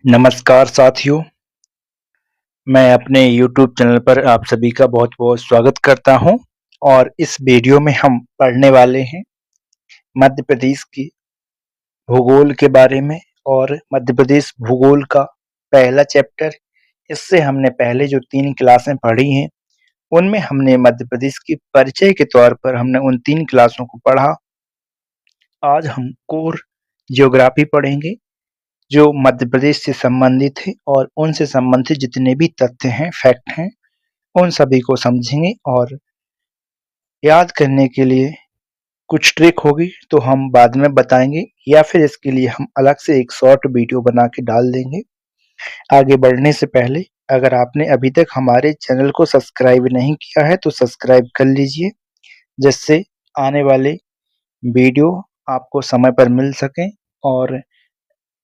नमस्कार साथियों, मैं अपने YouTube चैनल पर आप सभी का बहुत-बहुत स्वागत करता हूं और इस वीडियो में हम पढ़ने वाले हैं मध्य प्रदेश की भूगोल के बारे में और मध्य प्रदेश भूगोल का पहला चैप्टर। इससे हमने पहले जो 3 क्लासें पढ़ी हैं, उनमें हमने मध्य प्रदेश की परिचय के तौर पर हमने उन 3 क्लासों को पढ़ा। आज हम कोर ज्योग्राफी पढ़ेंगे जो मध्य प्रदेश से संबंधित है और उनसे संबंधित जितने भी तथ्य हैं, फैक्ट हैं, उन सभी को समझेंगे और याद करने के लिए कुछ ट्रिक होगी तो हम बाद में बताएंगे या फिर इसके लिए हम अलग से एक शॉर्ट वीडियो बना के डाल देंगे। आगे बढ़ने से पहले अगर आपने अभी तक हमारे चैनल को सब्सक्राइब नहीं किया है तो सब्सक्राइब कर लीजिए, जिससे आने वाले वीडियो आपको समय पर मिल सकें और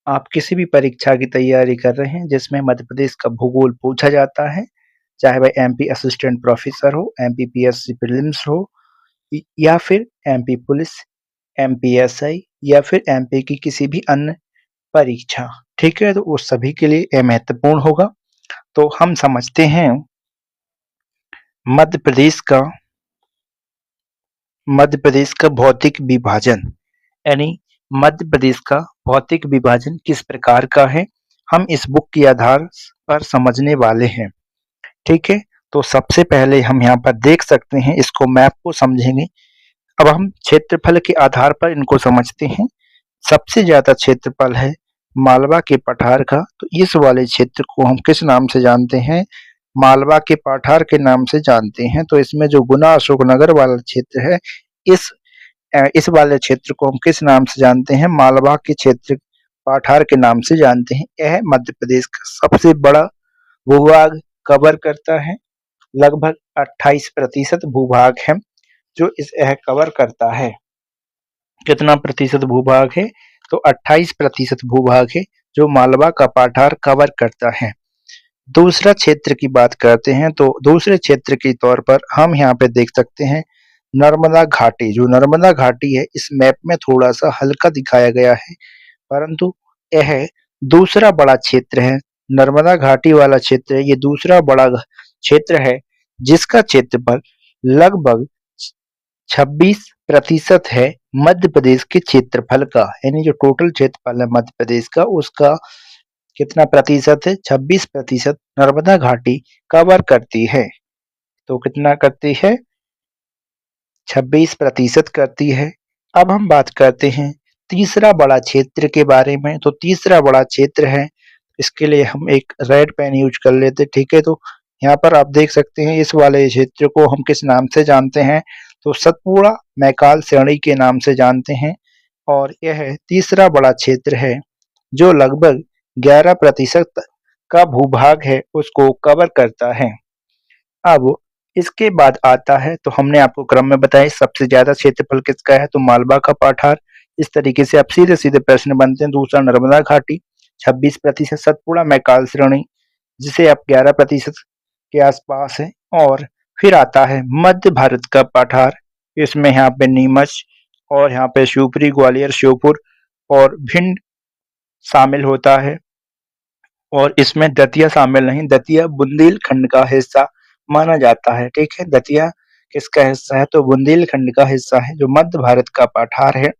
आप किसी भी परीक्षा की तैयारी कर रहे हैं जिसमें मध्य प्रदेश का भूगोल पूछा जाता है, चाहे वह एमपी असिस्टेंट प्रोफेसर हो, एमपी पीएससी प्रीलिम्स हो या फिर एमपी पुलिस, एमपी एसआई या फिर एमपी की किसी भी अन्य परीक्षा। ठीक है, तो उस सभी के लिए यह महत्वपूर्ण होगा। तो हम समझते हैं मध्य प्रदेश का भौतिक विभाजन, यानी मध्य प्रदेश का भौतिक विभाजन किस प्रकार का है, हम इस बुक के आधार पर समझने वाले हैं। ठीक है, तो सबसे पहले हम यहाँ पर देख सकते हैं, इसको मैप को समझेंगे। अब हम क्षेत्रफल के आधार पर इनको समझते हैं। सबसे ज्यादा क्षेत्रफल है मालवा के पठार का, तो इस वाले क्षेत्र को हम किस नाम से जानते हैं? मालवा के पठार के नाम से जानते हैं। तो इसमें जो गुना अशोकनगर वाला क्षेत्र है, इस वाले क्षेत्र को हम किस नाम से जानते हैं? मालवा के क्षेत्र पठार के नाम से जानते हैं। यह मध्य प्रदेश का सबसे बड़ा भूभाग कवर करता है। लगभग 28% भूभाग है जो यह कवर करता है। कितना प्रतिशत भूभाग है? तो 28% भूभाग है जो मालवा का पठार कवर करता है। दूसरा क्षेत्र की बात करते हैं तो दूसरे क्षेत्र के तौर पर हम यहाँ पे देख सकते हैं नर्मदा घाटी। जो नर्मदा घाटी है इस मैप में थोड़ा सा हल्का दिखाया गया है, परंतु यह दूसरा बड़ा क्षेत्र है। नर्मदा घाटी वाला क्षेत्र है, ये दूसरा बड़ा क्षेत्र है जिसका क्षेत्रफल लगभग 26% है मध्य प्रदेश के क्षेत्रफल का। यानी जो टोटल क्षेत्रफल है मध्य प्रदेश का, उसका कितना प्रतिशत है? 26% नर्मदा घाटी कवर करती है। तो कितना करती है? 26% करती है। अब हम बात करते हैं तीसरा बड़ा क्षेत्र के बारे में। तो तीसरा बड़ा क्षेत्र है, इसके लिए हम एक रेड पेन यूज कर लेते। ठीक है, तो यहाँ पर आप देख सकते हैं इस वाले क्षेत्र को हम किस नाम से जानते हैं? तो सतपुड़ा मैकाल श्रेणी के नाम से जानते हैं और यह तीसरा बड़ा क्षेत्र है जो लगभग 11% का भूभाग है उसको कवर करता है। अब इसके बाद आता है, तो हमने आपको क्रम में बताया सबसे ज्यादा क्षेत्रफल किसका है? तो मालवा का पठार। इस तरीके से अब सीधे सीधे प्रश्न बनते हैं। दूसरा नर्मदा घाटी 26%, सतपुड़ा मैकाल श्रेणी जिसे अब 11% के आसपास है। और फिर आता है मध्य भारत का पठार। इसमें यहाँ पे नीमच और यहाँ पे शिवपुरी, ग्वालियर, श्योपुर और भिंड शामिल होता है। और इसमें दतिया शामिल नहीं, दतिया बुंदेलखंड का हिस्सा माना जाता है। ठीक है, दतिया किसका हिस्सा है? तो बुंदेलखंड का हिस्सा है जो मध्य भारत का पठार है।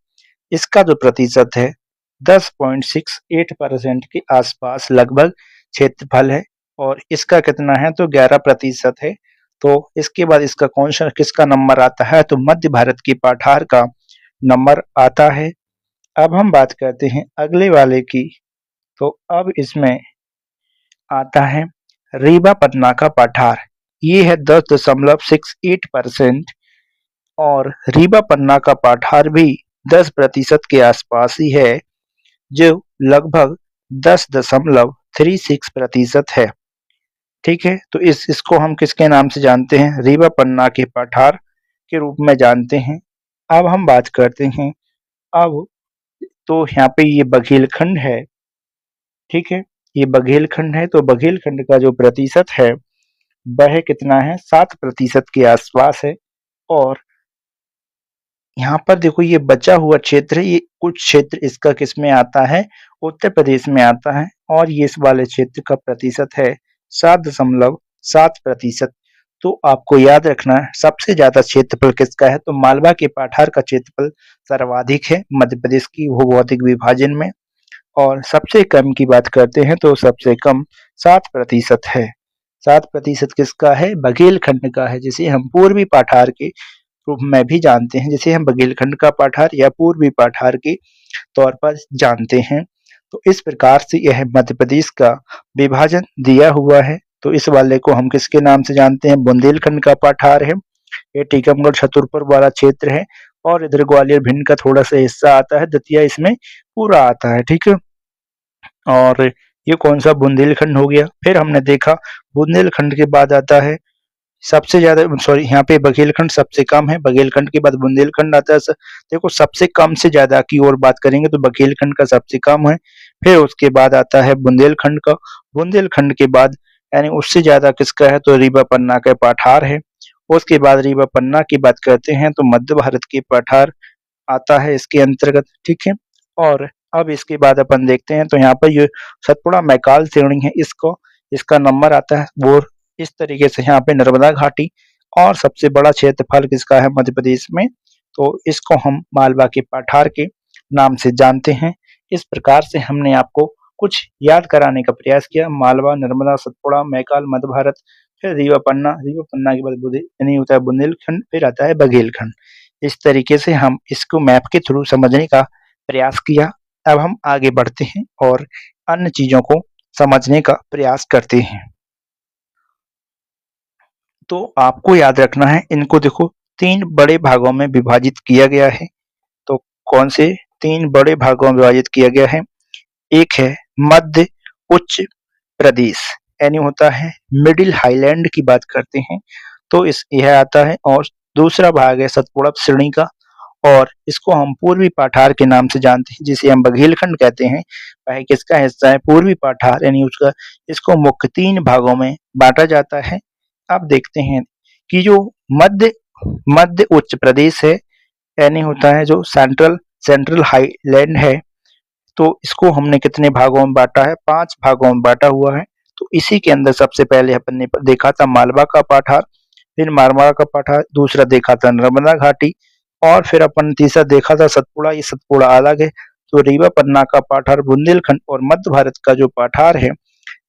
इसका जो प्रतिशत है 10.68% के आसपास लगभग क्षेत्रफल है और इसका कितना है? तो 11% है। तो इसके बाद इसका कौन सा किसका नंबर आता है? तो मध्य भारत की पठार का नंबर आता है। अब हम बात करते हैं अगले वाले की। तो अब इसमें आता है रीवा पन्ना का पठार। ये है 10.68% और रीवा पन्ना का पठार भी 10% के आसपास ही है जो लगभग 10.36% है। ठीक है, तो इसको हम किसके नाम से जानते हैं? रीवा पन्ना के पठार के रूप में जानते हैं। अब हम बात करते हैं, अब तो यहाँ पे ये बघेलखंड है। ठीक है, ये बघेलखंड है, तो बघेलखंड का जो प्रतिशत है वह कितना है? 7% के आसपास है। और यहाँ पर देखो ये बचा हुआ क्षेत्र है, ये कुछ क्षेत्र इसका किस में आता है? उत्तर प्रदेश में आता है और ये इस वाले क्षेत्र का प्रतिशत है 7.7%। तो आपको याद रखना है सबसे ज्यादा क्षेत्रफल किसका है, तो मालवा के पठार का क्षेत्रफल सर्वाधिक है मध्य प्रदेश की भूभौतिक विभाजन में। और सबसे कम की बात करते हैं तो सबसे कम 7% है। 7% किसका है, बघेलखंड का है, जिसे हम पूर्वी पाठार के रूप में भी जानते हैं, जिसे हम बघेलखंड का पाठार या पूर्वी पाठार के तौर पर जानते हैं। तो इस प्रकार से यह मध्य प्रदेश का विभाजन दिया हुआ है। तो इस वाले को हम किसके नाम से जानते हैं, बुंदेलखंड का पाठार है। ये टीकमगढ़ छतरपुर वाला क्षेत्र है और इधर ग्वालियर भिंड का थोड़ा सा हिस्सा आता है, दतिया इसमें पूरा आता है। ठीक है, और ये कौन सा, बुंदेलखंड हो गया। फिर हमने देखा बुंदेलखंड के बाद आता है सबसे ज्यादा, सॉरी यहाँ पे बघेलखंड सबसे कम है, बघेलखंड के बाद बुंदेलखंड आता है। देखो सबसे कम से ज्यादा की ओर बात करेंगे तो बघेलखंड का सबसे कम है, फिर उसके बाद आता है बुंदेलखंड का, बुंदेलखंड के बाद यानी उससे ज्यादा किसका है, तो रीवा पन्ना का पाठार है। उसके बाद रीवा पन्ना की बात करते हैं तो मध्य भारत के पाठार आता है इसके अंतर्गत। ठीक है, और अब इसके बाद अपन देखते हैं तो यहाँ पर ये सतपुड़ा मैकाल श्रेणी है, इसको इसका नंबर आता है वो इस तरीके से यहाँ पे नर्मदा घाटी। और सबसे बड़ा क्षेत्रफल किसका है मध्य प्रदेश में, तो इसको हम मालवा के पठार के नाम से जानते हैं। इस प्रकार से हमने आपको कुछ याद कराने का प्रयास किया, मालवा, नर्मदा, सतपुड़ा, मैकाल, मध्य भारत, फिर रीवा पन्ना, रीवा पन्ना के बाद यानी होता है बुंदेलखंड, फिर आता है बघेलखंड। इस तरीके से हम इसको मैप के थ्रू समझने का प्रयास किया। अब हम आगे बढ़ते हैं और अन्य चीजों को समझने का प्रयास करते हैं। तो आपको याद रखना है, इनको देखो 3 बड़े भागों में विभाजित किया गया है। तो कौन से 3 बड़े भागों में विभाजित किया गया है, एक है मध्य उच्च प्रदेश, यानी होता है मिडिल हाईलैंड की बात करते हैं तो इस यह आता है। और दूसरा भाग है सतपुड़ा श्रेणी का, और इसको हम पूर्वी पाठार के नाम से जानते हैं, जिसे हम बघेलखंड कहते हैं। वह किसका हिस्सा है, पूर्वी पाठार, यानी उसका इसको मुख्य 3 भागों में बांटा जाता है। अब देखते हैं कि जो मध्य मध्य उच्च प्रदेश है, यानी होता है जो सेंट्रल सेंट्रल हाईलैंड है, तो इसको हमने कितने भागों में बांटा है, 5 भागों में बांटा हुआ है। तो इसी के अंदर सबसे पहले अपन ने देखा था मालवा का पठार, फिर मारवाड़ का पठार, दूसरा देखा था नर्मदा घाटी, और फिर अपन तीसरा देखा था सतपुड़ा। ये सतपुड़ा अलग है। तो रीवा पन्ना का पठार, बुंदेलखंड और मध्य भारत का जो पठार है,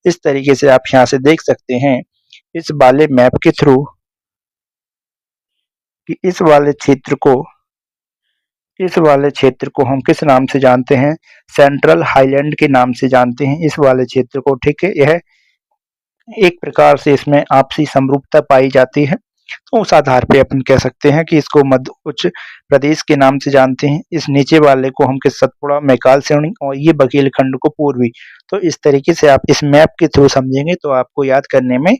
इस तरीके से आप यहाँ से देख सकते हैं इस वाले मैप के थ्रू कि इस वाले क्षेत्र को हम किस नाम से जानते हैं, सेंट्रल हाईलैंड के नाम से जानते हैं इस वाले क्षेत्र को। ठीक है, यह एक प्रकार से इसमें आपसी समरूपता पाई जाती है। तो उस आधार पे अपन कह सकते हैं कि इसको मध्य उच्च प्रदेश के नाम से जानते हैं। इस नीचे वाले को हम किस, सतपुड़ा, मैकाल श्रेणी, और ये बघेलखंड को पूर्वी। तो इस तरीके से आप इस मैप के थ्रू समझेंगे तो आपको याद करने में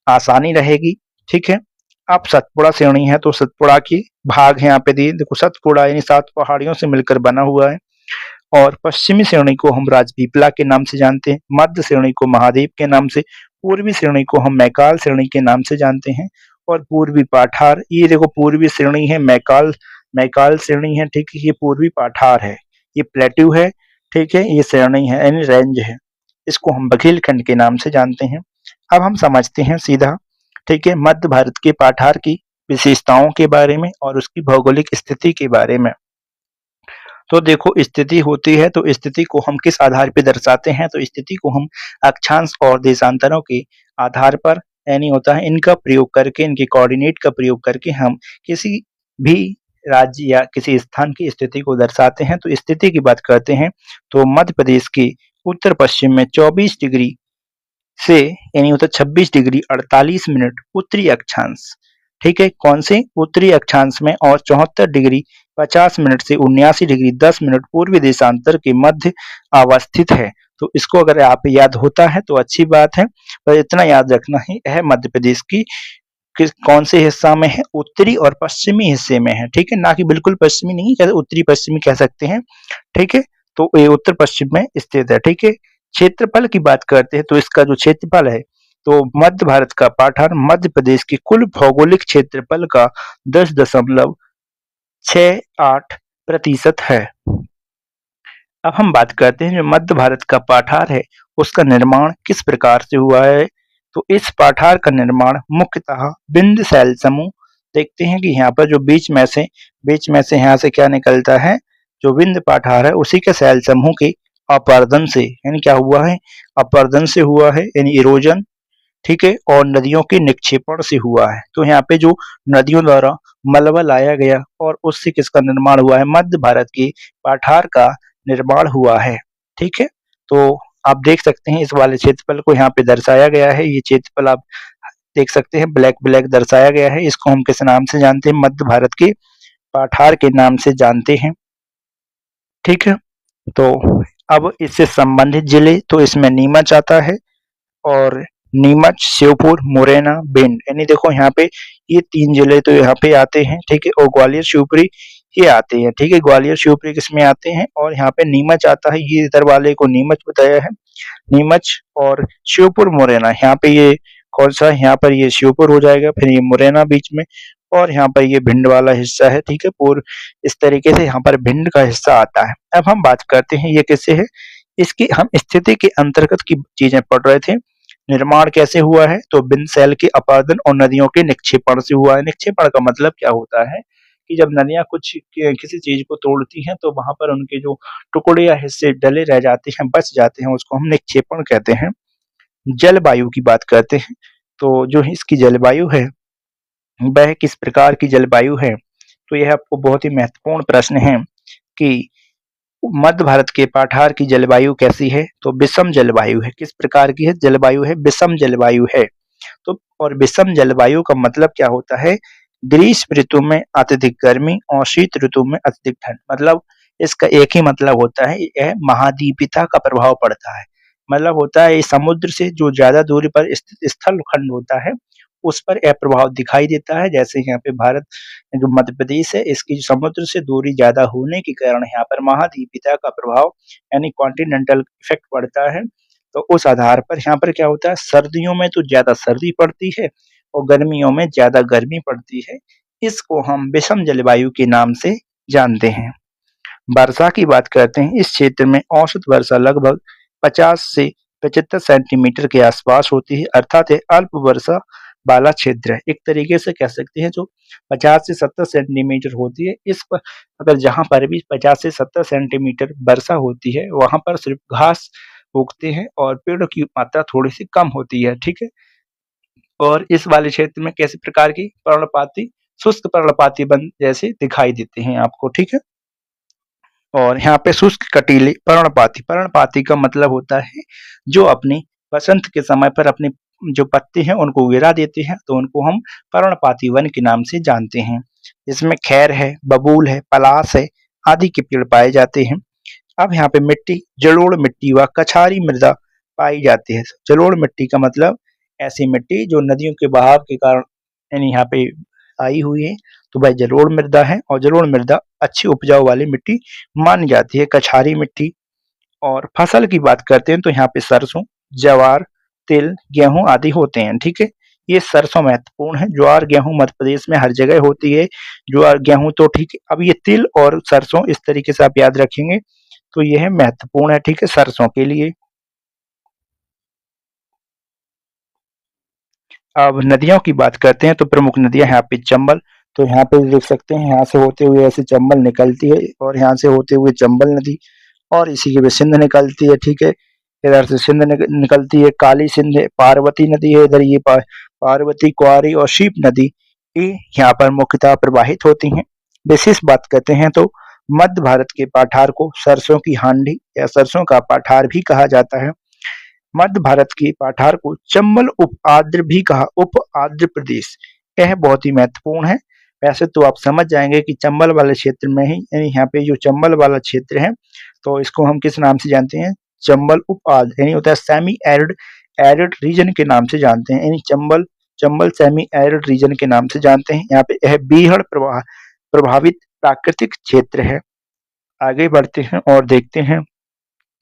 आसानी रहेगी। ठीक है, अब सतपुड़ा श्रेणी है तो सतपुड़ा की भाग है यहाँ पे दिए, देखो सतपुड़ा यानी 7 पहाड़ियों से मिलकर बना हुआ है। और पश्चिमी श्रेणी को हम राजपीपला के नाम से जानते हैं, मध्य श्रेणी को महादेव के नाम से, पूर्वी श्रेणी को हम मैकाल श्रेणी के नाम से जानते हैं। और पूर्वी पाठार, ये देखो पूर्वी श्रेणी है, मैकाल मैकाल श्रेणी है। ठीक है, ये पूर्वी पाठार है, ये प्लेट्यू है। ठीक है, ये श्रेणी है यानी रेंज है, इसको हम बघेलखंड के नाम से जानते हैं। अब हम समझते हैं सीधा, ठीक है, मध्य भारत के पाठार की विशेषताओं के बारे में और उसकी भौगोलिक स्थिति के बारे में। तो देखो स्थिति होती है तो स्थिति को हम किस आधार पे दर्शाते हैं, तो स्थिति को हम अक्षांश और देशांतरों के आधार पर, यानी होता है इनका प्रयोग करके, इनके कोऑर्डिनेट का प्रयोग करके हम किसी भी राज्य या किसी स्थान की स्थिति को दर्शाते हैं। तो स्थिति की बात करते हैं तो मध्य प्रदेश के उत्तर पश्चिम में 24 डिग्री से यानी होता है 26 डिग्री 48 मिनट उत्तरी अक्षांश, ठीक है, कौन से उत्तरी अक्षांश में, और 74 डिग्री 50 मिनट से 79 डिग्री 10 मिनट पूर्वी देशांतर के मध्य अवस्थित है। तो इसको अगर आप याद होता है तो अच्छी बात है, पर इतना याद रखना ही है मध्य प्रदेश की किस कौन से हिस्सा में है, उत्तरी और पश्चिमी हिस्से में है। ठीक है, ना कि बिल्कुल पश्चिमी नहीं, कह उत्तरी पश्चिमी कह सकते हैं। ठीक है, तो ये उत्तर पश्चिम में स्थित है। ठीक है, क्षेत्रफल की बात करते हैं तो इसका जो क्षेत्रफल है, तो मध्य भारत का पठार मध्य प्रदेश के कुल भौगोलिक क्षेत्रफल का 10.68% है। अब हम बात करते हैं जो मध्य भारत का पाठार है, उसका निर्माण किस प्रकार से हुआ है। तो इस पाठार का निर्माण मुख्यतः विंध्य शैल समूह, देखते हैं कि यहाँ पर जो बीच में से यहाँ से क्या निकलता है, जो विंध्य पाठार है उसी के शैल समूह के अपरदन से, यानी क्या हुआ है, अपरदन से हुआ है, यानी इरोजन, ठीक है, और नदियों के निक्षेपण से हुआ है। तो यहाँ पे जो नदियों द्वारा मलबा लाया गया और उससे किसका निर्माण हुआ है, मध्य भारत के पाठार का निर्माण हुआ है, ठीक है। तो आप देख सकते हैं इस वाले क्षेत्रफल को यहाँ पे दर्शाया गया है, ये क्षेत्रफल आप देख सकते हैं, ब्लैक ब्लैक दर्शाया गया है, इसको हम किस नाम से जानते हैं, मध्य भारत के पाठार के नाम से जानते हैं, ठीक है। तो अब इससे संबंधित जिले, तो इसमें नीमच आता है, और नीमच, श्योपुर, मुरैना, भिंड, यानी देखो यहाँ पे ये 3 जिले तो यहाँ पे आते हैं, ठीक है, और ग्वालियर, शिवपुरी ये आते हैं, ठीक है। ग्वालियर, शिवपुरी किसमें आते हैं, और यहाँ पे नीमच आता है, ये इधर वाले को नीमच बताया है, नीमच और श्योपुर, मुरैना, यहाँ पे ये कौन सा है, यहाँ पर ये श्योपुर हो जाएगा, फिर ये मुरैना बीच में, और यहाँ पर ये भिंड वाला हिस्सा है, ठीक है। पूर्व इस तरीके से यहाँ पर भिंड का हिस्सा आता है। अब हम बात करते हैं ये किससे है, इसकी हम स्थिति के अंतर्गत की चीजें पढ़ रहे थे। निर्माण कैसे हुआ है, तो बिंद सेल के अपार्दन और नदियों के निक्षेपण से हुआ है। निक्षेपण का मतलब क्या होता है कि जब नदियां कुछ किसी चीज को तोड़ती हैं तो वहां पर उनके जो टुकड़े या हिस्से डले रह जाते हैं, बच जाते हैं, उसको हम निक्षेपण कहते हैं। जलवायु की बात करते हैं, तो जो इसकी जलवायु है वह किस प्रकार की जलवायु है, तो यह आपको बहुत ही महत्वपूर्ण प्रश्न है कि मध्य भारत के पाठार की जलवायु कैसी है, तो विषम जलवायु है। किस प्रकार की है जलवायु है, विषम जलवायु है। तो और विषम जलवायु का मतलब क्या होता है, ग्रीष्म ऋतु में अत्यधिक गर्मी और शीत ऋतु में अत्यधिक ठंड, मतलब इसका एक ही मतलब होता है, यह महाद्वीपीयता का प्रभाव पड़ता है। मतलब होता है समुद्र से जो ज्यादा दूरी पर स्थित स्थल खंड होता है उस पर यह प्रभाव दिखाई देता है। जैसे यहाँ पे भारत जो मध्य प्रदेश है इसकी समुद्र से दूरी ज्यादा होने के कारण यहाँ पर महाद्वीपीयता का प्रभाव यानी कॉन्टिनेंटल इफेक्ट पड़ता है। तो उस आधार पर यहाँ पर क्या होता है, सर्दियों में तो ज्यादा सर्दी पड़ती है और गर्मियों में ज्यादा गर्मी पड़ती है। इसको हम विषम जलवायु के नाम से जानते हैं। वर्षा की बात करते हैं, इस क्षेत्र में औसत वर्षा लगभग 50 से 75 सेंटीमीटर के आसपास होती है, अर्थात ये अल्प वर्षा वाला क्षेत्र है। एक तरीके से कह सकते हैं जो 50 से 70 सेंटीमीटर होती है, इस पर अगर जहाँ पर भी 50 से 70 सेंटीमीटर वर्षा होती है वहां पर सिर्फ घास उगते हैं और पेड़ों की मात्रा थोड़ी सी कम होती है, ठीक है। और इस वाले क्षेत्र में कैसे प्रकार की पर्णपाती, शुष्क पर्णपाती वन जैसे दिखाई देते हैं आपको, ठीक है। और यहाँ पे शुष्क कटीले पर्णपाती, पर्णपाती का मतलब होता है जो अपनी बसंत के समय पर अपने जो पत्ते हैं उनको गिरा देते हैं, तो उनको हम पर्णपाती वन के नाम से जानते हैं। इसमें खैर है, बबूल है, पलास है आदि के पेड़ पाए जाते हैं। अब यहाँ पे मिट्टी जलोढ़ मिट्टी व कछारी मृदा पाई जाती है। जलोढ़ मिट्टी का मतलब ऐसी मिट्टी जो नदियों के बहाव के कारण यानी यहाँ पे आई हुई है, तो भाई जलोढ़ मृदा है, और जलोढ़ मृदा अच्छी उपजाऊ वाली मिट्टी मानी जाती है। कछारी मिट्टी, और फसल की बात करते हैं तो यहाँ पे सरसों, ज्वार, तिल, गेहूं आदि होते हैं, ठीक है। ये सरसों महत्वपूर्ण है, ज्वार गेहूं मध्य प्रदेश में हर जगह होती है, ज्वार गेहूं तो ठीक है। अब ये तिल और सरसों इस तरीके से आप याद रखेंगे तो यह महत्वपूर्ण है, ठीक है, सरसों के लिए। अब नदियों की बात करते हैं तो प्रमुख नदियां यहाँ पे चंबल, तो यहाँ पे देख सकते हैं यहाँ से होते हुए ऐसे चंबल निकलती है और यहाँ से होते हुए चंबल नदी, और इसी के भी सिंध निकलती है, ठीक है। इधर से सिंध निकलती है, काली सिंध है, पार्वती नदी है इधर, ये पार्वती, कुआरी और शीप नदी ये यहाँ पर मुख्यतः प्रवाहित होती हैं। विशेष बात करते हैं तो मध्य भारत के पाठार को सरसों की हांडी या सरसों का पाठार भी कहा जाता है। मध्य भारत के पाठार को चंबल उप आर्द्र भी कहा, उप आर्द्र प्रदेश, यह बहुत ही महत्वपूर्ण है। वैसे तो आप समझ जाएंगे कि चंबल वाले क्षेत्र में ही, यानी यहाँ पे जो चंबल वाला क्षेत्र है तो इसको हम किस नाम से जानते हैं, चंबल उप आर्द्र, यानी होता है सेमी एरिड, एरिड रीजन के नाम से जानते हैं, यानी Chambal Chambal semi arid region के नाम से जानते हैं। यहाँ पे यह बीहड़ प्रभावित प्राकृतिक क्षेत्र है। आगे बढ़ते हैं और देखते हैं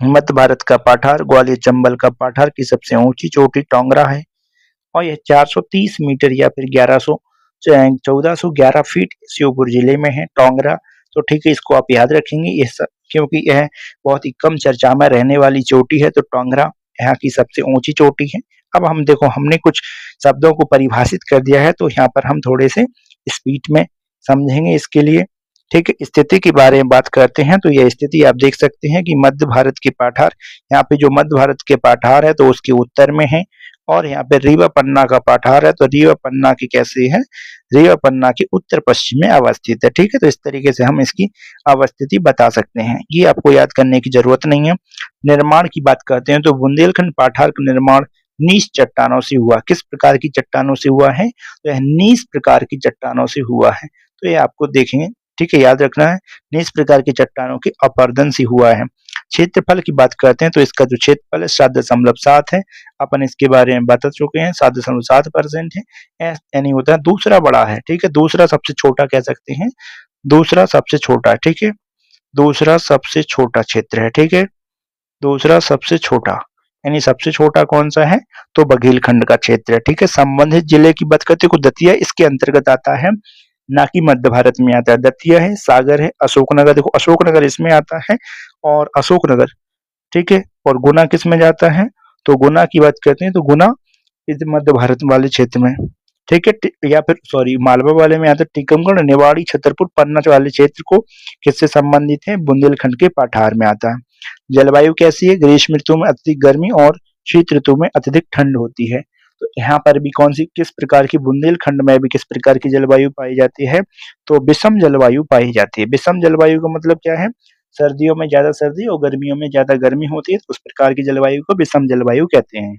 मध्य भारत का पाठार, ग्वालियर चंबल का पाठार की सबसे ऊंची चोटी टोंगरा है, और यह 430 मीटर या फिर 1411 फीट श्योपुर जिले में है टोंगरा। तो ठीक है, इसको आप याद रखेंगे ये सब, क्योंकि यह बहुत ही कम चर्चा में रहने वाली चोटी है। तो टोंगरा यहाँ की सबसे ऊंची चोटी है। अब हम देखो, हमने कुछ शब्दों को परिभाषित कर दिया है, तो यहाँ पर हम थोड़े से स्पीड में समझेंगे इसके लिए। ठीक है, स्थिति के बारे में बात करते हैं, तो यह स्थिति आप देख सकते हैं कि मध्य भारत के पठार, यहाँ पे जो मध्य भारत के पठार है तो उसके उत्तर में है, और यहाँ पे रीवा पन्ना का पठार है, तो रीवा पन्ना की कैसे है, रीवा पन्ना के उत्तर पश्चिम में अवस्थित है। ठीक है, तो इस तरीके से हम इसकी अवस्थिति बता सकते हैं, ये आपको याद करने की जरूरत नहीं है। निर्माण की बात करते हैं, तो बुंदेलखंड पठार का निर्माण नीच चट्टानों से हुआ। किस प्रकार की चट्टानों से हुआ है, तो यह नीच प्रकार की चट्टानों से हुआ है। तो ये आपको देखेंगे, ठीक है, याद रखना है, नीच प्रकार की चट्टानों के अपरदन से हुआ है। क्षेत्रफल की बात करते हैं, तो इसका जो क्षेत्रफल है 7.7 है, अपन इसके बारे में बता चुके हैं, 7.7% है, यानी होता है दूसरा बड़ा है। ठीक है, दूसरा सबसे छोटा कह सकते हैं, दूसरा सबसे छोटा है। ठीक है, दूसरा सबसे छोटा क्षेत्र है। ठीक है, दूसरा सबसे छोटा, यानी सबसे छोटा कौन सा है, तो बघेलखंड का क्षेत्र है। ठीक है, संबंधित जिले की बात करते हैं, दतिया इसके अंतर्गत आता है, ना कि मध्य भारत में आता है। दतिया है, सागर है, अशोकनगर, देखो अशोकनगर इसमें आता है, और अशोकनगर, ठीक है, और गुना किस में जाता है, तो गुना की बात करते हैं, तो गुना इस मध्य भारत वाले क्षेत्र में। ठीक है, या फिर सॉरी मालवा वाले में आता है। टीकमगढ़, निवाड़ी, छतरपुर, पन्ना वाले क्षेत्र को किससे संबंधित है, बुंदेलखंड के पठार में आता है। जलवायु कैसी है, ग्रीष्म ऋतु में अत्यधिक गर्मी और शीत ऋतु में अत्यधिक ठंड होती है। तो यहाँ पर भी कौन सी, किस प्रकार की, बुंदेलखंड में भी किस प्रकार की जलवायु पाई जाती है, तो विषम जलवायु पाई जाती है। विषम जलवायु का मतलब क्या है, सर्दियों में ज्यादा सर्दी और गर्मियों में ज्यादा गर्मी होती है, तो उस प्रकार की जलवायु को विषम जलवायु कहते हैं।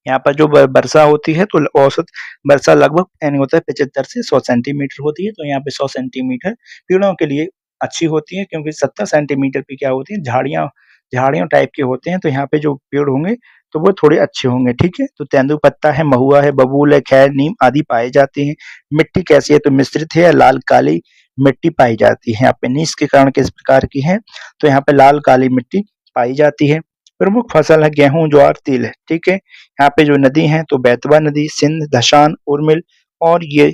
यहाँ पर जो वर्षा होती है, तो औसत वर्षा लगभग यानी होता है 75 से 100 सेंटीमीटर होती है। तो यहाँ पे 100 सेंटीमीटर पेड़ों के लिए अच्छी होती है, क्योंकि 70 सेंटीमीटर पे क्या होती है, झाड़ियाँ झाड़ियों टाइप के होते हैं। तो यहाँ पे जो पेड़ होंगे तो वो थोड़े अच्छे होंगे। ठीक है, तो तेंदुपत्ता है, महुआ है, बबूल है, खैर, नीम आदि पाए जाते हैं। मिट्टी कैसी है, तो मिश्रित है, लाल काली मिट्टी पाई जाती है। यहाँ पे नीच के कारण किस प्रकार की है, तो यहाँ पे लाल काली मिट्टी पाई जाती है। प्रमुख फसल है गेहूं, ज्वार, तिल है। ठीक है, यहाँ पे जो नदी है, तो बेतवा नदी, सिंध, धशान, उर्मिल, और ये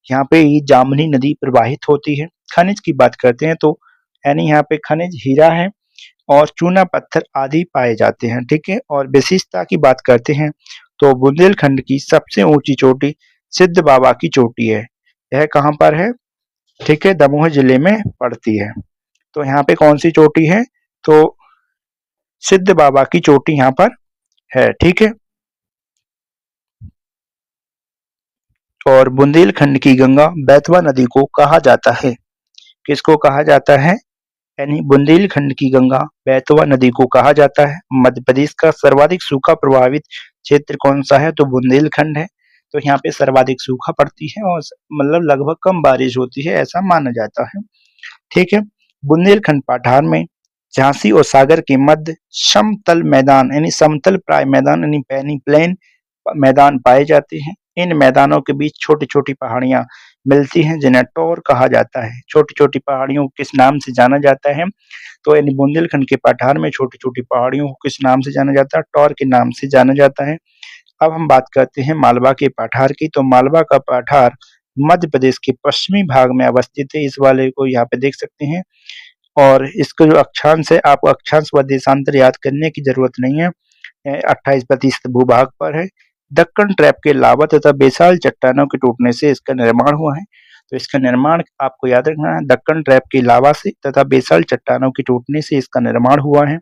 यहाँ पे ये जामनी नदी प्रवाहित होती है। खनिज की बात करते हैं, तो यानी यहाँ पे खनिज हीरा है और चूना पत्थर आदि पाए जाते हैं। ठीक है, और विशेषता की बात करते हैं, तो बुंदेलखंड की सबसे ऊंची चोटी सिद्ध बाबा की चोटी है। यह कहाँ पर है, ठीक है, दमोह जिले में पड़ती है। तो यहाँ पे कौन सी चोटी है, तो सिद्ध बाबा की चोटी यहाँ पर है। ठीक है, और बुंदेलखंड की गंगा बेतवा नदी को कहा जाता है। किसको कहा जाता है, यानी बुंदेलखंड की गंगा बेतवा नदी को कहा जाता है। मध्य प्रदेश का सर्वाधिक सूखा प्रभावित क्षेत्र कौन सा है, तो बुंदेलखंड है। तो यहाँ पे सर्वाधिक सूखा पड़ती है, और मतलब लगभग कम बारिश होती है, ऐसा माना जाता है। ठीक है, बुंदेलखंड पठार में झांसी और सागर के मध्य समतल मैदान, यानी समतल प्राय मैदान, यानी पैनी प्लेन मैदान पाए जाते हैं। इन मैदानों के बीच छोटी छोटी पहाड़ियां मिलती हैं, जिन्हें टोर कहा जाता है। छोटी छोटी पहाड़ियों को किस नाम से जाना जाता है, तो यानी बुंदेलखंड के पठार में छोटी छोटी पहाड़ियों को किस नाम से जाना जाता है, टोर के नाम से जाना जाता है। अब हम बात करते हैं मालवा के पठार की। तो मालवा का पठार मध्य प्रदेश के पश्चिमी भाग में अवस्थित है। इस वाले को यहाँ पे देख सकते हैं, और इसका जो अक्षांश है, आपको अक्षांश व देशांतर याद करने की जरूरत नहीं है। 28% भूभाग पर है। दक्कन ट्रैप के लावा तथा बेसाल चट्टानों के टूटने से इसका निर्माण हुआ है। तो इसका निर्माण आपको याद रखना है, दक्कन ट्रैप के लावा से तथा बेसाल चट्टानों के टूटने से इसका निर्माण हुआ है।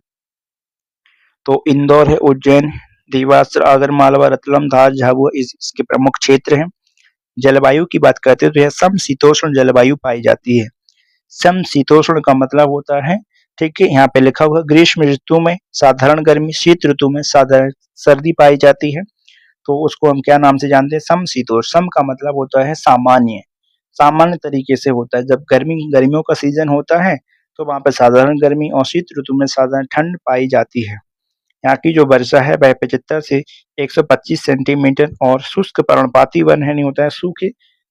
तो इंदौर है, उज्जैन, देवास, आगर मालवा, रतलाम, धार, झाबुआ इसके प्रमुख क्षेत्र हैं। जलवायु की बात करते हैं, तो यह समशीतोष्ण जलवायु पाई जाती है। समशीतोष्ण का मतलब होता है, ठीक है, यहाँ पे लिखा हुआ ग्रीष्म ऋतु में साधारण गर्मी, शीत ऋतु में साधारण सर्दी पाई जाती है। तो उसको हम क्या नाम से जानते हैं, समशीतोष्ण। सम का मतलब होता है सामान्य, सामान्य तरीके से होता है। जब गर्मियों का सीजन होता है, तो वहां पर साधारण गर्मी और शीत ऋतु में साधारण ठंड पाई जाती है। यहाँ की जो वर्षा है वह 75 से 125 सेंटीमीटर, और शुष्क पर्णपाती वन है, नहीं होता है, सूखे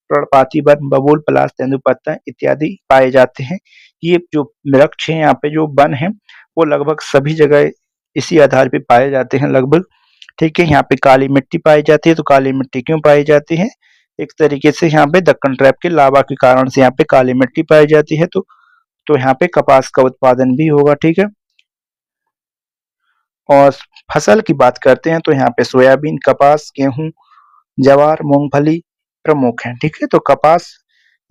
पर्णपाती वन, बबूल, पलाश, तेंदुपत्ता इत्यादि पाए जाते हैं। ये जो वृक्ष है, यहाँ पे जो वन है, वो लगभग सभी जगह इसी आधार पे पाए जाते हैं लगभग। ठीक है, यहाँ पे काली मिट्टी पाई जाती है। तो काली मिट्टी क्यों पाई जाती है, एक तरीके से यहाँ पे दक्कन ट्रैप के लावा के कारण से यहाँ पे काली मिट्टी पाई जाती है, तो यहाँ पे कपास का उत्पादन भी होगा, ठीक है। और फसल की बात करते हैं तो यहाँ पे सोयाबीन, कपास, गेहूं, जवार, मूंगफली प्रमुख हैं, ठीक है। तो कपास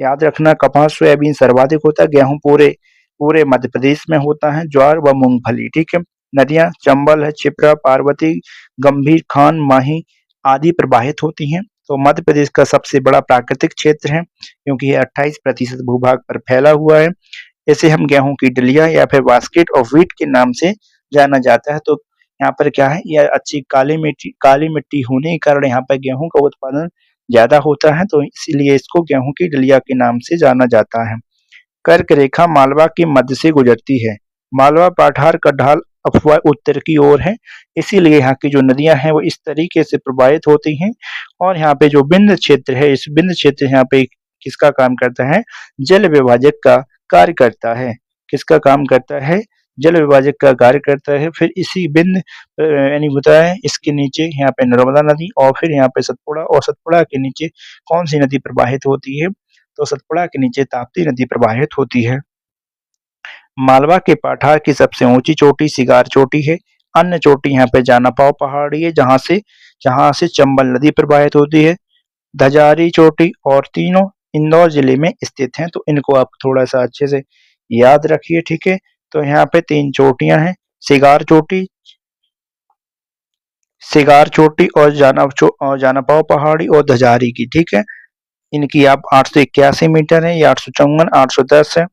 याद रखना, कपास सोयाबीन सर्वाधिक होता है, गेहूं पूरे पूरे मध्य प्रदेश में होता है, ज्वार व मूंगफली, ठीक है। नदियां चंबल है, क्षिप्रा, पार्वती, गंभीर, खान, माही आदि प्रवाहित होती हैं। तो मध्य प्रदेश का सबसे बड़ा प्राकृतिक क्षेत्र है क्योंकि ये 28% भूभाग पर फैला हुआ है। इसे हम गेहूं की डलिया या फिर बास्केट ऑफ व्हीट के नाम से जाना जाता है। तो यहाँ पर क्या है, यह अच्छी काली मिट्टी होने के कारण यहाँ पर गेहूं का उत्पादन ज्यादा होता है, तो इसीलिए इसको गेहूं की डलिया के नाम से जाना जाता है। कर्क रेखा मालवा के मध्य से गुजरती है। मालवा पठार का ढाल अफवाह उत्तर की ओर है, इसीलिए यहाँ की जो नदियां हैं वो इस तरीके से प्रवाहित होती हैं। और यहाँ पे जो बिंद क्षेत्र है, इस बिंद क्षेत्र यहाँ पे किसका काम करता है, जल विभाजक का कार्य करता है। किसका काम करता है, जल विभाजक का कार्य करता है। फिर इसी बिंद यानी होता है इसके नीचे यहाँ पे नर्मदा नदी, और फिर यहाँ पे सतपुड़ा, और सतपुड़ा के नीचे कौन सी नदी प्रवाहित होती है, तो सतपुड़ा के नीचे ताप्ती नदी प्रवाहित होती है। मालवा के पठार की सबसे ऊंची चोटी सिगार चोटी है। अन्य चोटी यहाँ पे जानापाव पहाड़ी है, जहाँ से चंबल नदी प्रवाहित होती है। धजारी चोटी, और तीनों इंदौर जिले में स्थित हैं, तो इनको आप थोड़ा सा अच्छे से याद रखिए, ठीक है। तो यहाँ पे 3 चोटियां हैं, सिगार चोटी, और जानापाव पहाड़ी और धजारी की, ठीक है। इनकी आप 881 मीटर है, या 854, 810 है।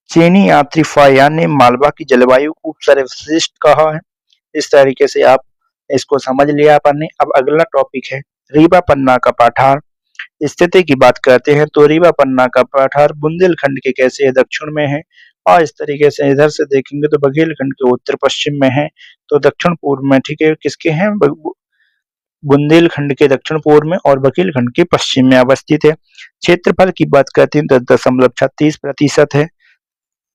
चीनी यात्री फायान ने मालवा की जलवायु को सर्वश्रेष्ठ कहा है। इस तरीके से आप इसको समझ लिया अपन ने। अब अगला टॉपिक है रीवा पन्ना का पठार। स्थिति की बात करते हैं तो रीवा पन्ना का पठार बुंदेलखंड के कैसे दक्षिण में है, और इस तरीके से इधर से देखेंगे तो बघेलखंड के उत्तर पश्चिम में है, तो दक्षिण पूर्व में, ठीक है। किसके हैं, बुंदेलखंड के दक्षिण पूर्व में और बघेलखंड के पश्चिम में अवस्थित है। क्षेत्रफल की बात करते हैं तो 10.36% है।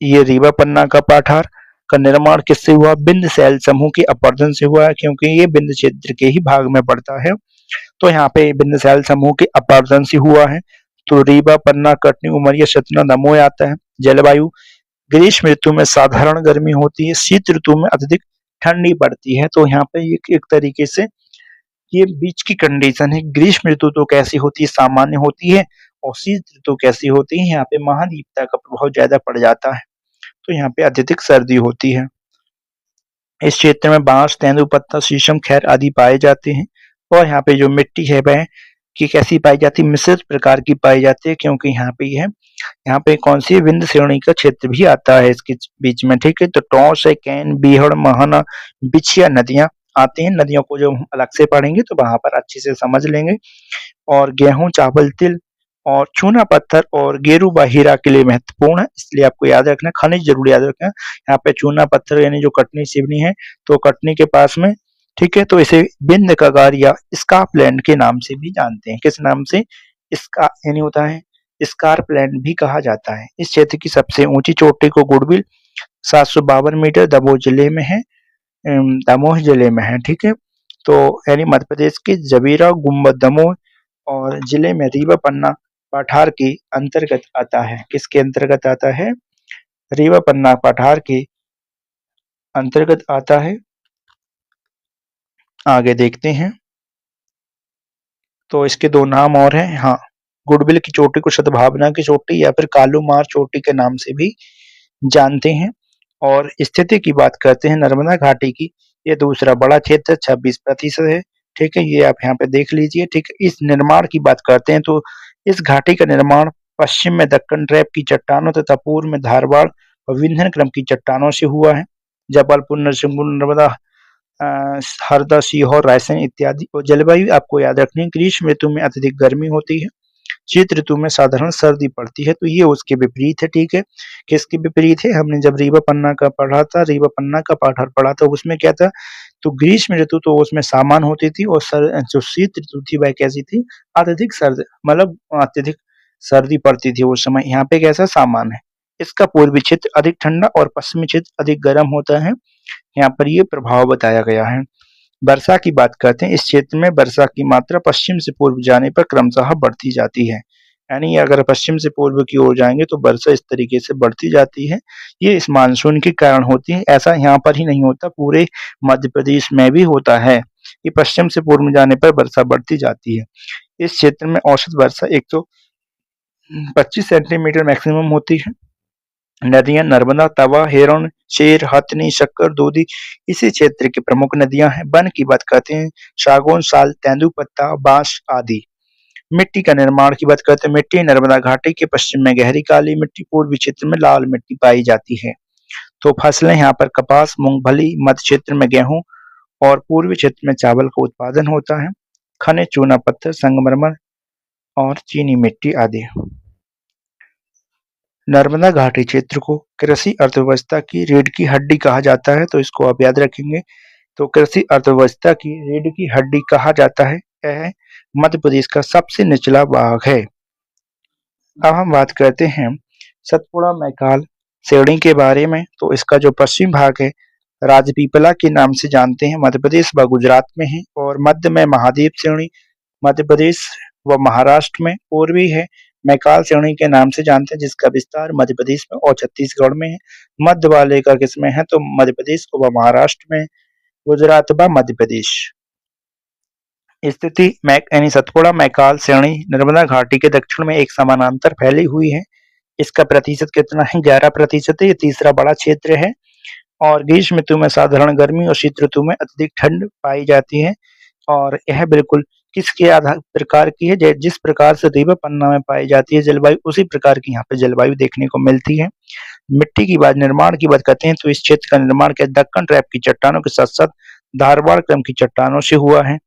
ये रीवा पन्ना का पठार का निर्माण किससे हुआ, बिंद सैल समूह के अपरदन से हुआ है, क्योंकि ये बिंद क्षेत्र के ही भाग में पड़ता है। तो यहाँ पे बिंद सैल समूह के अपरदन से हुआ है। तो रीवा, पन्ना, कटनी, उमरिया, सतना, दमोह आता है। जलवायु ग्रीष्म ऋतु में साधारण गर्मी होती है, शीत ऋतु में अत्यधिक ठंडी पड़ती है। तो यहाँ पे एक तरीके से ये बीच की कंडीशन है। ग्रीष्म ऋतु तो कैसी होती है, सामान्य होती है, और शीत ऋतु कैसी होती है, यहाँ पे महादीपता का प्रभाव ज्यादा पड़ जाता है, तो यहाँ पे अत्यधिक सर्दी होती है। इस क्षेत्र में बांस, तेंदुपत्ता, शीशम, खैर आदि पाए जाते हैं। और यहाँ पे जो मिट्टी है वह की कैसी पाई जाती है, मिश्रित प्रकार की पाई जाती है, क्योंकि यहाँ पे है, यहाँ पे कौन सी विंध्य श्रेणी का क्षेत्र भी आता है इसके बीच में, ठीक है। तो टॉस है, कैन, बीहड़, महाना, बिछिया नदियां आती हैं। नदियों को जो हम अलग से पढ़ेंगे तो वहां पर अच्छे से समझ लेंगे। और गेहूं, चावल, तिल और चूना पत्थर और गेरू हीरा के लिए महत्वपूर्ण है, इसलिए आपको याद रखना, खनिज जरूर याद रखना। यहाँ पे चूना पत्थर यानी जो कटनी सिवनी है, तो कटनी के पास में, ठीक है। तो इसे बिंद कगार या स्कार्पलैंड के नाम से भी जानते हैं। किस नाम से, इसका यानी होता है स्कार्पलैंड भी कहा जाता है। इस क्षेत्र की सबसे ऊंची चोटी को गुड़बिल 752 मीटर दमोह जिले में है, ठीक है। तो यानी मध्य प्रदेश के जबीरा गुम्बद दमोह और जिले में रीवा पन्ना पठार के अंतर्गत आता है। किसके अंतर्गत आता है, रीवा पन्ना पठार के अंतर्गत आता है। आगे देखते हैं, तो इसके 2 नाम और हैं, हाँ, गुड़बिल की चोटी को सद्भावना की चोटी या फिर कालूमार चोटी के नाम से भी जानते हैं। और स्थिति की बात करते हैं नर्मदा घाटी की, ये दूसरा बड़ा क्षेत्र 26% है, ठीक है। ये आप यहाँ पे देख लीजिए, ठीक है। इस निर्माण की बात करते हैं तो इस घाटी का निर्माण पश्चिम में दक्कन ट्रैप की चट्टानों तथा पूर्व में धारवाड़ और विंध्य क्रम की चट्टानों से हुआ है। जबलपुर, नरसिंहपुर, नर्मदा, हरदा, सीहोर, रायसेन इत्यादि। और जलवायु आपको याद रखनी है, ग्रीष्म ऋतु में अत्यधिक गर्मी होती है, शीत ऋतु में साधारण सर्दी पड़ती है। तो ये उसके विपरीत है, ठीक है। किसके विपरीत है, हमने जब रीवा पन्ना का पढ़ा था, रीवा पन्ना का पाठार पढ़ा था, उसमें क्या था, तो ग्रीष्म ऋतु तो उसमें सामान्य होती थी, और जो शीत ऋतु थी वह कैसी थी, अत्यधिक सर्द मतलब अत्यधिक सर्दी पड़ती थी उस समय। यहाँ पे कैसा, सामान्य है। इसका पूर्वी क्षेत्र अधिक ठंडा और पश्चिमी क्षेत्र अधिक गर्म होता है। यहाँ पर ये प्रभाव बताया गया है। वर्षा की बात करते हैं, इस क्षेत्र में वर्षा की मात्रा पश्चिम से पूर्व जाने पर क्रमशः बढ़ती जाती है। यानी अगर पश्चिम से पूर्व की ओर जाएँगे तो वर्षा इस तरीके से बढ़ती जाती है। ये इस मानसून के कारण होती है, ऐसा यहाँ पर ही नहीं होता, पूरे मध्य प्रदेश में भी होता है कि पश्चिम से पूर्व में जाने पर वर्षा बढ़ती जाती है। इस क्षेत्र में औसत वर्षा 125 सेंटीमीटर मैक्सिमम होती है। नदियाँ नर्मदा, तवा, हेरोन, शेर, हथनी, शक्कर, दूधी इसी क्षेत्र की प्रमुख नदियाँ हैं। वन की बात करते हैं, सागौन, साल, तेंदुपत्ता, बांस आदि। मिट्टी का निर्माण की बात करते हैं, मिट्टी नर्मदा घाटी के पश्चिम में गहरी काली मिट्टी, पूर्वी क्षेत्र में लाल मिट्टी पाई जाती है। तो फसलें यहाँ पर कपास, मूंगफली, मध्य क्षेत्र में गेहूं और पूर्वी क्षेत्र में चावल का उत्पादन होता है। खनिज चूना पत्थर, संगमरमर और चीनी मिट्टी आदि। नर्मदा घाटी क्षेत्र को कृषि अर्थव्यवस्था की रीढ़ की हड्डी कहा जाता है, तो इसको आप याद रखेंगे। तो कृषि अर्थव्यवस्था की रीढ़ की हड्डी कहा जाता है। यह मध्य प्रदेश का सबसे निचला भाग है। अब हम बात करते हैं सतपुड़ा मैकाल श्रेणी के बारे में। तो इसका जो पश्चिम भाग है राजपीपला के नाम से जानते हैं, मध्य प्रदेश व गुजरात में है। और मध्य में महादेव श्रेणी मध्य प्रदेश व महाराष्ट्र में। पूर्वी है मैकाल श्रेणी के नाम से जानते हैं, जिसका विस्तार मध्य प्रदेश में और छत्तीसगढ़ में है। मध्य वाले का किसमें है, तो मध्य प्रदेश व महाराष्ट्र में, गुजरात व मध्य प्रदेश। स्थिति मैक यानी सतपुड़ा मैकाल श्रेणी नर्मदा घाटी के दक्षिण में एक समानांतर फैली हुई है। इसका प्रतिशत कितना है, 11% है। ये तीसरा बड़ा क्षेत्र है। और ग्रीष्म ऋतु में साधारण गर्मी और शीत ऋतु में अत्यधिक ठंड पाई जाती है। और यह बिल्कुल किसके आधार प्रकार की है, जिस प्रकार से रीवा पन्ना में पाई जाती है जलवायु, उसी प्रकार की यहाँ पे जलवायु देखने को मिलती है। मिट्टी की बात, निर्माण की बात करते हैं, तो इस क्षेत्र का निर्माण क्या दक्कन ट्रैप की चट्टानों के साथ साथ धारवाड़ क्रम की चट्टानों से हुआ है।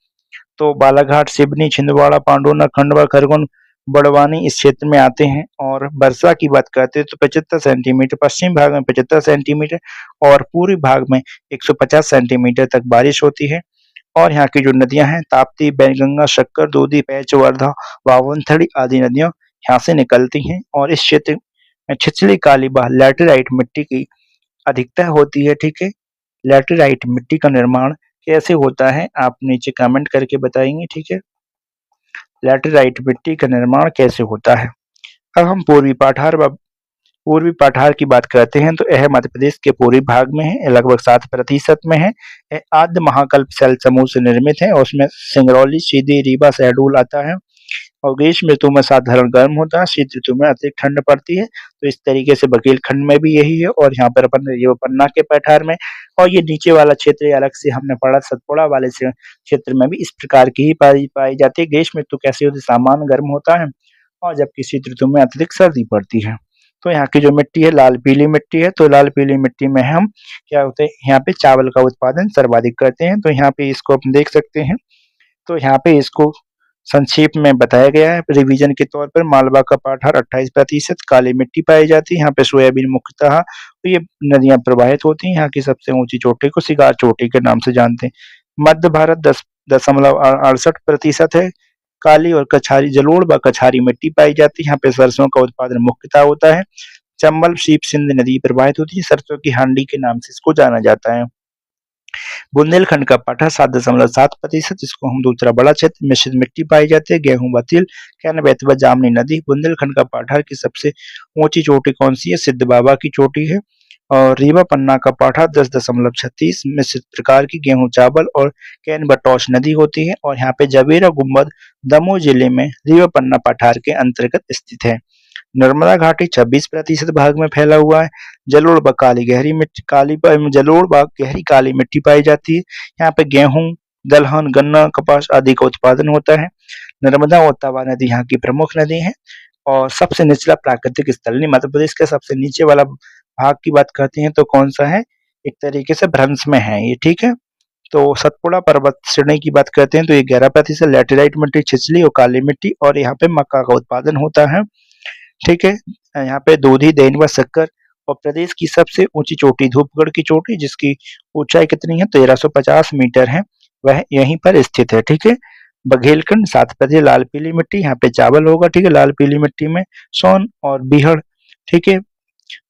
तो बालाघाट, सिवनी, छिंदवाड़ा, पांडुना, खंडवा, खरगोन, बड़वानी इस क्षेत्र में आते हैं। और वर्षा की बात करते हैं तो 75 सेंटीमीटर, पश्चिम भाग में 75 सेंटीमीटर और पूर्वी भाग में 150 सेंटीमीटर तक बारिश होती है। और यहाँ की जो नदियां हैं ताप्ती, बैनगंगा, शक्कर, दूधी, पैंच, वर्धा, बावनथड़ी आदि नदियां यहाँ से निकलती हैं। और इस क्षेत्र में छिछली काली व लैटेराइट मिट्टी की अधिकता होती है। ठीक है, लैटेराइट मिट्टी का निर्माण कैसे होता है आप नीचे कमेंट करके बताएंगे। ठीक है, लैटेराइट मिट्टी का निर्माण कैसे होता है। अब हम पूर्वी पठार की बात करते हैं, तो यह मध्य प्रदेश के पूर्वी भाग में है, लगभग 7% में है। यह आद्य महाकल्प शैल समूह से निर्मित है और उसमें सिंगरौली, सीधी, रीवा, शहडोल आता है। और ग्रीष्म ऋतु में साधारण गर्म होता है, शीत ऋतु में अतिरिक्त ठंड पड़ती है। तो इस तरीके से बघेलखंड में भी यही है। और यहाँ पर अपन ये पन्ना के पठार में, और ये नीचे वाला क्षेत्र अलग से हमने पढ़ा सतपुड़ा वाले क्षेत्र में भी इस प्रकार की ही पाई जाती है। ग्रीष्म ऋतु कैसी होती है, सामान्य गर्म होता है, और जबकि शीत ऋतु में अत्यधिक सर्दी पड़ती है। तो यहाँ की जो मिट्टी है लाल पीली मिट्टी है। तो लाल पीली मिट्टी में हम क्या होते हैं, यहाँ पे चावल का उत्पादन सर्वाधिक करते हैं। तो यहाँ पे इसको अपन देख सकते हैं। तो यहाँ पे इसको संक्षेप में बताया गया है रिवीजन के तौर पर। मालवा का पाठार 28%, काली मिट्टी पाई जाती है। यहाँ पे सोयाबीन मुख्यतः, तो ये नदियां प्रवाहित होती हैं। यहाँ की सबसे ऊंची चोटी को सिगार चोटी के नाम से जानते हैं। मध्य भारत 10.68% है। काली और कछारी, जलोढ़ व कछारी मिट्टी पाई जाती है। यहाँ पे सरसों का उत्पादन मुख्यतः होता है। चंबल, सीप, सिंध नदी प्रवाहित होती है। सरसों की हांडी के नाम से इसको जाना जाता है। बुंदेलखंड का पाठा 7.7%, जिसको हम दूसरा बड़ा क्षेत्र, मिश्रित मिट्टी पाई जाती है। गेहूं व तिल, कैनबेत व जामनी नदी। बुंदेलखंड का पाठार की सबसे ऊंची चोटी कौन सी है, सिद्ध बाबा की चोटी है। और रीवा पन्ना का पाठा 10.36, मिश्रित प्रकार की गेहूं, चावल और कैन बटौश नदी होती है। और यहाँ पे जवेरा गुम्बद दमोह जिले में रीवा पन्ना पठार के अंतर्गत स्थित है। नर्मदा घाटी 26% भाग में फैला हुआ है। जलोढ़ व काली गहरी मिट्टी, जलोढ़ व गहरी काली मिट्टी पाई जाती है। यहाँ पे गेहूं, दलहन, गन्ना, कपास आदि का उत्पादन होता है। नर्मदा और तवा नदी यहाँ की प्रमुख नदी है। और सबसे निचला प्राकृतिक स्थल, मध्य प्रदेश के सबसे नीचे वाला भाग की बात करते हैं तो कौन सा है, एक तरीके से भ्रंश में है ये। ठीक है, तो सतपुड़ा पर्वत श्रेणी की बात करते हैं तो ये 11%, लैटेराइट मिट्टी, छिछली और काली मिट्टी, और यहाँ पे मक्का का उत्पादन होता है। ठीक है, यहाँ पे दूधी, देनवा, शक्कर। और प्रदेश की सबसे ऊंची चोटी धूपगढ़ की चोटी, जिसकी ऊंचाई कितनी है, 1350 मीटर है, वह यहीं पर स्थित है। ठीक है, बघेलखंड 7%, लाल पीली मिट्टी, यहाँ पे चावल होगा। ठीक है, लाल पीली मिट्टी में सोन और बीहड़। ठीक है,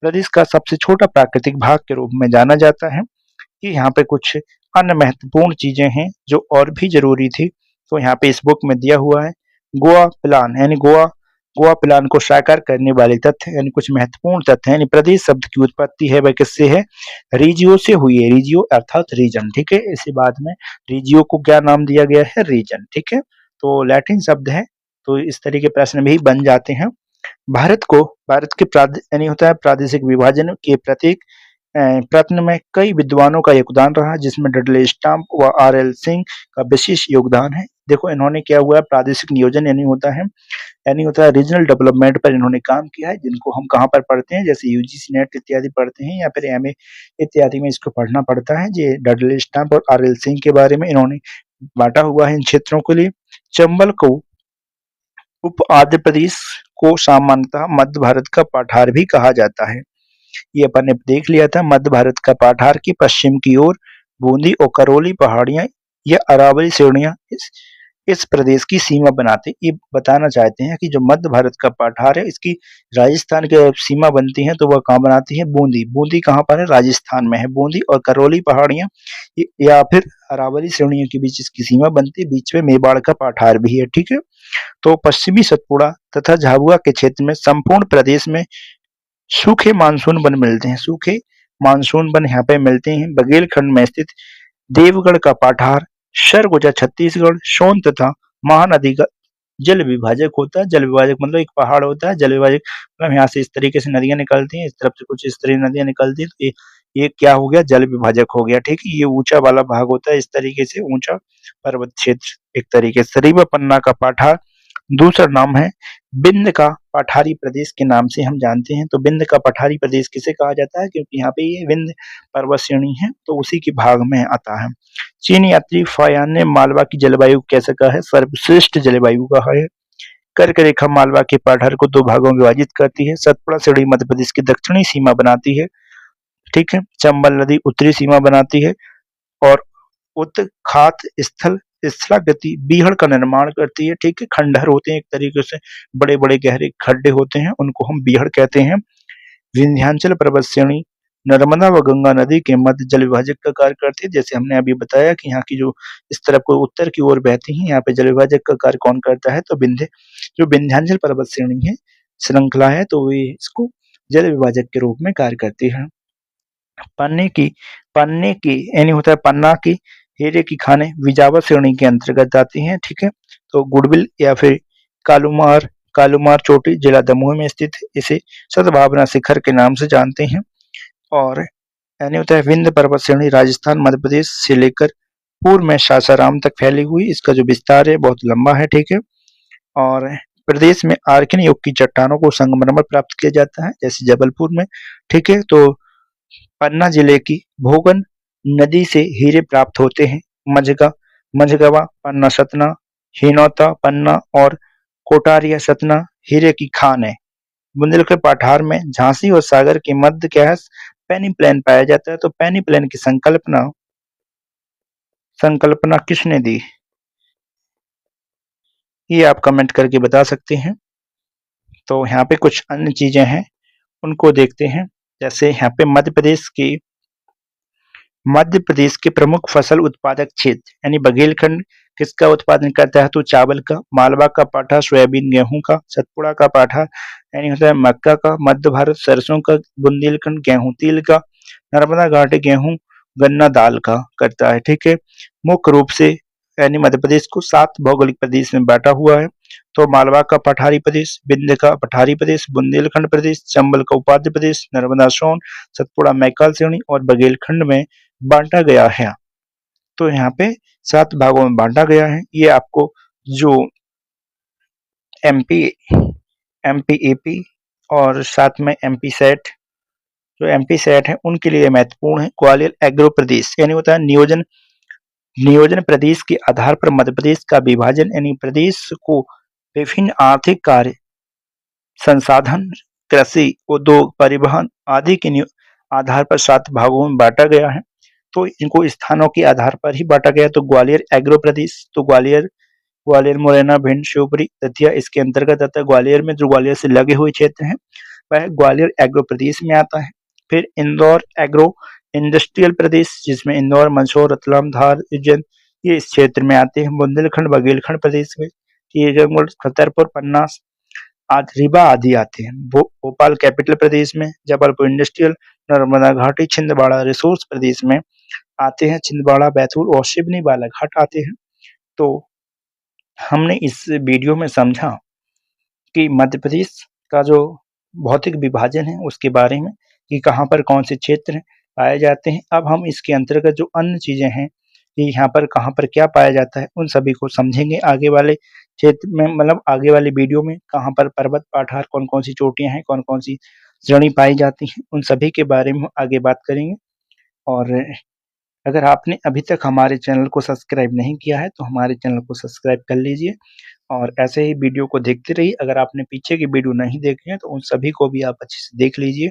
प्रदेश का सबसे छोटा प्राकृतिक भाग के रूप में जाना जाता है कि यहाँ पे कुछ अन्य महत्वपूर्ण चीजें हैं जो और भी जरूरी थी, तो यहाँ पे इस बुक में दिया हुआ है। गोवा प्लान यानी गोवा गोवा प्लान को साकार करने वाले तथ्य यानी कुछ महत्वपूर्ण तथ्य यानी प्रदेश शब्द की उत्पत्ति है वह किससे है, रीजियो से हुई है। रीजियो अर्थात रीजन, ठीक है। इसी बाद में रीजियो को क्या नाम दिया गया है, रीजन, ठीक है। तो लैटिन शब्द है, तो इस तरह के प्रश्न भी बन जाते हैं। भारत के यानी होता है प्रादेशिक विभाजन के प्रतीक प्रयत्न में कई विद्वानों का योगदान रहा, जिसमें डडले स्टाम्प व आर.एल. सिंह का विशेष योगदान है। देखो इन्होंने क्या हुआ, प्रादेशिक नियोजन यानी होता है रीजनल डेवलपमेंट पर इन्होंने काम किया है, जिनको हम कहाँ पर पढ़ते हैं, जैसे यूजीसी नेट इत्यादि पढ़ते हैं या फिर एमए इत्यादि में इसको पढ़ना पड़ता है। ये डडले स्टाम्प और आर.एल. सिंह के बारे में इन्होंने बांटा हुआ है इन क्षेत्रों के लिए। चंबल को उप आंध्र प्रदेश को सामान्यतः मध्य भारत का पठार भी कहा जाता है। ये अपन ने देख लिया था। मध्य भारत का पठार की पश्चिम की ओर बूंदी और करौली पहाड़ियां या अरावली श्रेणियां इस प्रदेश की सीमा बनाते। ये बताना चाहते हैं कि जो मध्य भारत का पठार है इसकी राजस्थान की सीमा बनती है, तो वह कहाँ बनाती है, बूंदी। बूंदी कहाँ पर है, राजस्थान में है बूंदी। और करौली पहाड़ियां या फिर अरावली श्रेणियों के बीच इसकी सीमा बनती है। बीच में मेवाड़ का पठार भी है, ठीक है। तो पश्चिमी सतपुड़ा तथा झाबुआ के क्षेत्र में संपूर्ण प्रदेश में सूखे मानसून वन मिलते हैं। सूखे मानसून वन यहाँ पे मिलते हैं। बघेलखंड में स्थित देवगढ़ का पठार सरगुजा छत्तीसगढ़ सोन तथा महानदी का जल विभाजक होता है। जल विभाजक मतलब एक पहाड़ होता है, जल विभाजक मतलब यहाँ से इस तरीके से नदियां निकलती हैं, इस तरफ से कुछ इस तरह नदियां निकलती हैं, तो ये क्या हो गया, जल विभाजक हो गया, ठीक है। ये ऊंचा वाला भाग होता है, इस तरीके से ऊंचा पर्वत क्षेत्र एक तरीके से। रीवा पन्ना का पठार दूसरा नाम है बिंद का पठारी प्रदेश के नाम से हम जानते हैं। तो बिंद का पठारी प्रदेश किसे कहा जाता है, क्योंकि यहाँ पे ये विंध्य पर्वत श्रेणी है, तो उसी के भाग में आता है। चीनी यात्री फायान ने मालवा की जलवायु कैसे कहा है, सर्वश्रेष्ठ जलवायु कहा है। कर्क रेखा मालवा के पठार को दो भागों में विभाजित करती है। सतपुड़ा श्रेणी मध्य प्रदेश की दक्षिणी सीमा बनाती है, ठीक है। चंबल नदी उत्तरी सीमा बनाती है और उत्खात स्थल स्थलागति बीहड़ का निर्माण करती है, ठीक है। खंडहर होते हैं एक तरीके से, बड़े बड़े गहरे खड्डे होते हैं, उनको हम बीहड़ कहते हैं। विंध्याचल पर्वत श्रेणी नर्मदा व गंगा नदी के मध्य जल विभाजक का कार्य करती है। जैसे हमने अभी बताया कि यहाँ की जो इस तरफ को उत्तर की ओर बहती है, यहाँ पे जल विभाजक का कार्य कौन करता है, तो जो विंध्याचल पर्वत श्रेणी है, श्रृंखला है, तो वे इसको जल विभाजक के रूप में कार्य करती है। पन्ने की यानी होता है पन्ना की हीरे की खाने विजावर श्रेणी के अंतर्गत आती हैं, ठीक है। तो गुड़बिल या फिर कालूमार चोटी जिला दमोह में स्थित है। इसे सद्भावना शिखर के नाम से जानते हैं। और यानी होता है विंध्य पर्वत श्रेणी राजस्थान मध्य प्रदेश से लेकर पूर्व में सासाराम तक फैली हुई। इसका जो विस्तार है बहुत लंबा है, ठीक है। और प्रदेश में आर्किन युग की चट्टानों को संगमरमर प्राप्त किया जाता है, जैसे जबलपुर में, ठीक है। तो पन्ना जिले की भोगन नदी से हीरे प्राप्त होते हैं। मझगवा पन्ना सतना, हिनौता पन्ना और कोटारिया सतना हीरे की खान है। बुंदेलखंड पठार में झांसी और सागर के मध्य क्या है, पेनिप्लेन पाया जाता है। तो पेनिप्लेन की संकल्पना किसने दी, ये आप कमेंट करके बता सकते हैं। तो यहाँ पे कुछ अन्य चीजें हैं, उनको देखते हैं। जैसे यहाँ पे मध्य प्रदेश के प्रमुख फसल उत्पादक क्षेत्र यानी बघेलखंड किसका उत्पादन करता है, तो चावल का। मालवा का पाठा सोयाबीन गेहूं का। सतपुड़ा का पाठा यानी होता है मक्का का। मध्य भारत सरसों का। बुंदेलखंड गेहूं तिल का। नर्मदा घाटी गेहूं गन्ना दाल का करता है, ठीक है। मुख्य रूप से यानी मध्य प्रदेश को 7 भौगोलिक प्रदेश में बांटा हुआ है। तो मालवा का पठारी प्रदेश, विंध्य का पठारी प्रदेश, बुंदेलखंड प्रदेश, चंबल का उपाध्य प्रदेश, नर्मदा सोन, सतपुड़ा मैकाल श्रेणी और बघेलखंड में बांटा गया है। तो यहाँ पे 7 भागों में बांटा गया है। ये आपको जो एमपी एपी और साथ में एमपी सेट, जो एमपी सेट है उनके लिए महत्वपूर्ण है। ग्वालियर एग्रो प्रदेश यानी होता है नियोजन प्रदेश के आधार पर मध्य प्रदेश का विभाजन यानी प्रदेश को विभिन्न आर्थिक कार्य संसाधन कृषि उद्योग परिवहन आदि के आधार पर 7 भागों में बांटा गया है। तो इनको स्थानों के आधार पर ही बांटा गया। तो ग्वालियर एग्रो प्रदेश, तो ग्वालियर मुरैना भिंड शिवपुरी दतिया इसके अंतर्गत आता है। ग्वालियर में जो ग्वालियर से लगे हुए क्षेत्र हैं वह ग्वालियर एग्रो प्रदेश में आता है। फिर इंदौर एग्रो इंडस्ट्रियल प्रदेश जिसमें इंदौर, मंदसौर, रतलाम, धार, उज्जैन ये इस क्षेत्र में आते हैं। बुंदेलखंड, बघेलखंड प्रदेश में टीकमगढ़, छतरपुर, पन्ना, रीवा आदि आते हैं। भोपाल कैपिटल प्रदेश में, जबलपुर इंडस्ट्रियल, नर्मदा घाटी, छिंदवाड़ा रिसोर्स प्रदेश में आते हैं। छिंदवाड़ा, बैतूल और सिवनी बालाघाट आते हैं। तो हमने इस वीडियो में समझा कि मध्य प्रदेश का जो भौतिक विभाजन है उसके बारे में कि कहाँ पर कौन से क्षेत्र पाए जाते हैं। अब हम इसके अंतर्गत जो अन्य चीज़ें हैं कि यहाँ पर कहाँ पर क्या पाया जाता है उन सभी को समझेंगे आगे वाले क्षेत्र में, मतलब आगे वाले वीडियो में। कहाँ पर पर्वत पठार, कौन-कौन सी चोटियाँ हैं, कौन-कौन सी श्रेणी पाई जाती हैं, उन सभी के बारे में आगे बात करेंगे। और अगर आपने अभी तक हमारे चैनल को सब्सक्राइब नहीं किया है तो हमारे चैनल को सब्सक्राइब कर लीजिए और ऐसे ही वीडियो को देखते रहिए। अगर आपने पीछे की वीडियो नहीं देखे हैं तो उन सभी को भी आप अच्छे से देख लीजिए।